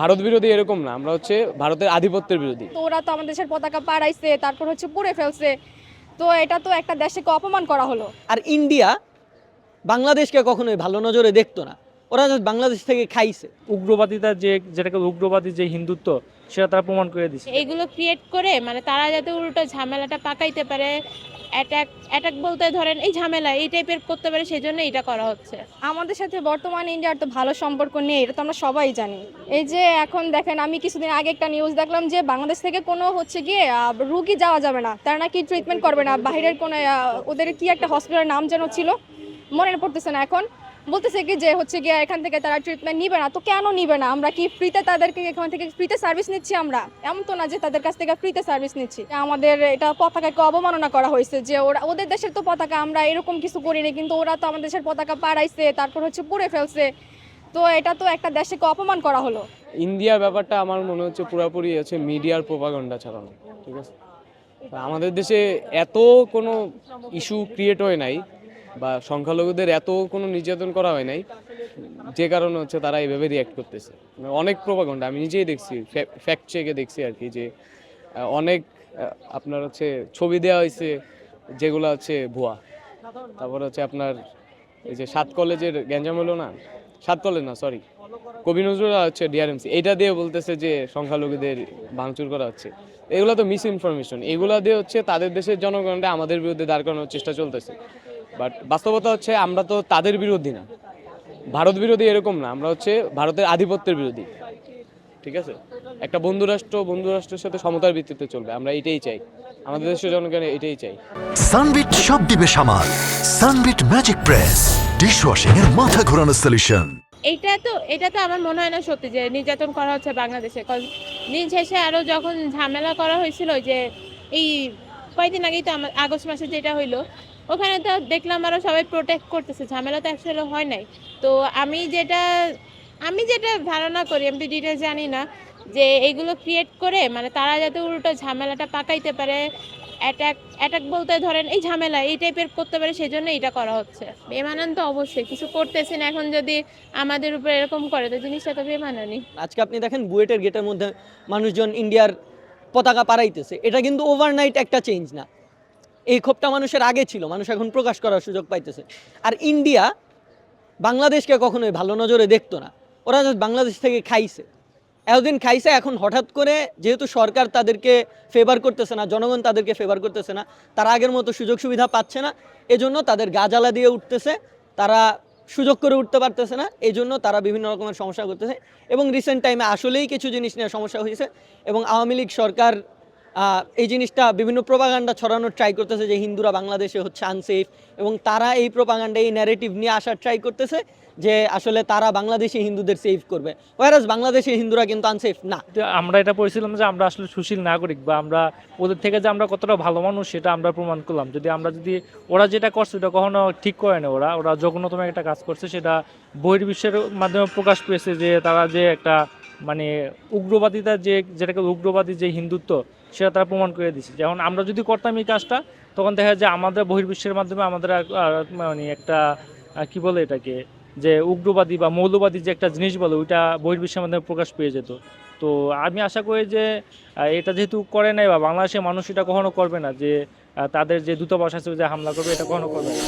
ভারত বিরোধী এরকম না, আমরা হচ্ছে ভারতের আধিপত্যের বিরোধী। তো ওরা তো আমাদের দেশের পতাকা পাড়াইছে, তারপর হচ্ছে পুড়ে ফেলছে। তো এটা তো একটা দেশকে অপমান করা হলো। আর ইন্ডিয়া বাংলাদেশকে কখনোই ভালো নজরে দেখতো না, ওরা জাস্ট বাংলাদেশ থেকে খাইছে। উগ্রবাদিতা যেটাকে উগ্রবাদী যে হিন্দুত্ব সেটা তারা প্রমাণ করে দিচ্ছে। এইগুলো ক্রিয়েট করে মানে তারা যাতে উল্টো ঝামেলাটা পাকাইতে পারে, অ্যাটাক বলতে ধরেন এই ঝামেলা এই টাইপের করতে পারে, সেজন্য এটা করা হচ্ছে। আমাদের সাথে বর্তমানে ইন্ডিয়ার তো ভালো সম্পর্ক নেই, এটা তো আমরা সবাই জানি। এই যে এখন দেখেন, আমি কিছুদিন আগে একটা নিউজ দেখলাম যে বাংলাদেশ থেকে কোনো হচ্ছে গিয়ে রুগী যাওয়া যাবে না, তারা নাকি ট্রিটমেন্ট করবে না। বাইরের কোনো ওদের কি একটা হসপিটালের নাম যেন ছিল, মনে পড়তেছে না এখন। বলতেছে কি যে হচ্ছে গিয়ে এখান থেকে তারা ট্রিটমেন্ট নিবে না। তো কেন নিবে না? আমরা কি ফ্রিতে তাদেরকে এখান থেকে ফ্রিতে সার্ভিস নিচ্ছি? আমরা এমন তো না যে তাদের কাছ থেকে ফ্রিতে সার্ভিস নিচ্ছি। আমাদের এটা পতাকাকে অবমাননা করা হয়েছে যে ওদের দেশের তো পতাকা, আমরা এরকম কিছু করিনি, কিন্তু ওরা তো আমাদের দেশের পতাকা পাড়াইছে, তারপর হচ্ছে পুড়ে ফেলছে। তো এটা তো একটা দেশকে অপমান করা হলো। ইন্ডিয়ার ব্যাপারটা আমার মনে হচ্ছে পুরোপুরি হচ্ছে মিডিয়ার প্রোপাগান্ডা ছাড়ানো, ঠিক আছে। আমাদের দেশে এত কোনো ইস্যু ক্রিয়েট হয় নাই বা সংখ্যালঘুদের এত কোনো নির্যাতন করা হয় নাই, যে কারণে হচ্ছে তারা এইভাবে রিয়াক্ট করতেছে। অনেক প্রোপাগান্ডা আমি নিজেই দেখছি, ফ্যাক্ট চেকে দেখছি আর কি, যে অনেক আপনার হচ্ছে ছবি দেওয়া হয়েছে যেগুলো হচ্ছে ভুয়া। তারপর হচ্ছে আপনার এই যে 7 কলেজের গ্যাঞ্জাম হলো না, 7 কলেজ না সরি, কবি নজরুল হচ্ছে ডিআরএমসি, এইটা দিয়ে বলতেছে যে সংখ্যালঘুদের ভাঙচুর করা হচ্ছে। এগুলো তো মিস ইনফরমেশন, এগুলো দিয়ে হচ্ছে তাদের দেশের জনগণটা আমাদের বিরুদ্ধে দাঁড় করানোর চেষ্টা চলতেছে। বাট বাস্তবতা হচ্ছে আমরা তো তাদের বিরোধী না, ভারত বিরোধী এরকম না, আমরা হচ্ছে ভারতের আধিপত্যের বিরোধী, ঠিক আছে। একটা বন্ধুরাষ্ট্রের সাথে সমতার ভিত্তিতে চলবে, আমরা এটাই চাই, আমাদের দেশের জনগণ এটাই চাই। সানবিট সব দিবে সামাল। সানবিট ম্যাজিক প্রেস ডিশওয়াশিং এর মাথা ঘোরানো সলিউশন। এটা তো আমার মনে হয় না সত্যি যে নির্যাতন করা হচ্ছে বাংলাদেশে। কারণ দিন শেষে আরও যখন ঝামেলা করা হয়েছিল, যে এই কয়েকদিন আগেই তো আমার আগস্ট মাসে যেটা হইলো, ওখানে তো দেখলাম আরও সবাই প্রোটেক্ট করতেছে, ঝামেলা তো অ্যাকচুয়ালি হয় নাই। তো আমি যেটা ধারণা করি, আমি তো ডিটেলস জানি না, যে এইগুলো ক্রিয়েট করে মানে তারা যাতে উল্টো ঝামেলাটা পাকাইতে পারে, অ্যাটাক বলতে ধরেন এই ঝামেলা এই টাইপের করতে পারে, সেজন্য এটা করা হচ্ছে। বেমানান তো অবশ্যই, কিছু করতেছেন এখন যদি আমাদের উপর এরকম করে, তো জিনিসটা তো বেমানানি। আজকে আপনি দেখেন বুয়েটের গেটের মধ্যে মানুষজন ইন্ডিয়ার পতাকা পাড়াইতেছে, এটা কিন্তু ওভারনাইট একটা চেঞ্জ না। এই ক্ষোভটা মানুষের আগে ছিল, মানুষ এখন প্রকাশ করার সুযোগ পাইতেছে। আর ইন্ডিয়া বাংলাদেশকে কখনোই ভালো নজরে দেখতো না, ওরা জাস্ট বাংলাদেশ থেকে খাইছে, এতদিন খাইছে। এখন হঠাৎ করে যেহেতু সরকার তাদেরকে ফেভার করতেছে না, জনগণ তাদেরকে ফেভার করতেছে না, তারা আগের মতো সুযোগ সুবিধা পাচ্ছে না, এজন্য তাদের গাজালা দিয়ে উঠতেছে, তারা সুযোগ করে উঠতে পারতেছে না, এই জন্য তারা বিভিন্ন রকমের সমস্যা করতেছে। এবং রিসেন্ট টাইমে আসলেই কিছু জিনিস নিয়ে সমস্যা হয়েছে, এবং আওয়ামী লীগ সরকার এই জিনিসটা বিভিন্ন প্রোপাগান্ডা ছড়ানোর ট্রাই করতেছে যে হিন্দুরা বাংলাদেশে হচ্ছে আনসেফ, এবং তারা এই প্রোপাগান্ডা এই ন্যারেটিভ নিয়ে আসার ট্রাই করতেছে যে আসলে তারা বাংলাদেশি হিন্দুদের সেভ করবে, ওয়ারাস বাংলাদেশি হিন্দুরা কিন্তু আনসেফ না। আমরা এটা পড়েছিলাম যে আমরা আসলে সুশীল নাগরিক, বা আমরা ওদের থেকে যে আমরা কতটা ভালো মানুষ সেটা আমরা প্রমাণ করলাম। যদি ওরা যেটা করছে ওটা কখনো ঠিক করে না, ওরা জঘন্যতম একটা কাজ করছে, সেটা বহির্বিশ্বের মাধ্যমে প্রকাশ পেয়েছে যে তারা যে একটা মানে উগ্রবাদিতা যেটাকে উগ্রবাদী যে হিন্দুত্ব সেটা তারা প্রমাণ করে দিচ্ছে। যেমন আমরা যদি করতাম এই কাজটা, তখন দেখা যায় আমাদের বহির্বিশ্বের মাধ্যমে আমাদের মানে একটা কি বলে এটাকে, যে উগ্রবাদী বা মৌলবাদী যে একটা জিনিস বলে, ওইটা বহির্বিশ্বের মাধ্যমে প্রকাশ পেয়ে যেত। তো আমি আশা করি যে এটা যেহেতু করে নাই, বা বাংলাদেশের মানুষ এটা কখনো করবে না, যে তাদের যে দূতাবাস আছে যে হামলা করবে, এটা কখনো করবে না।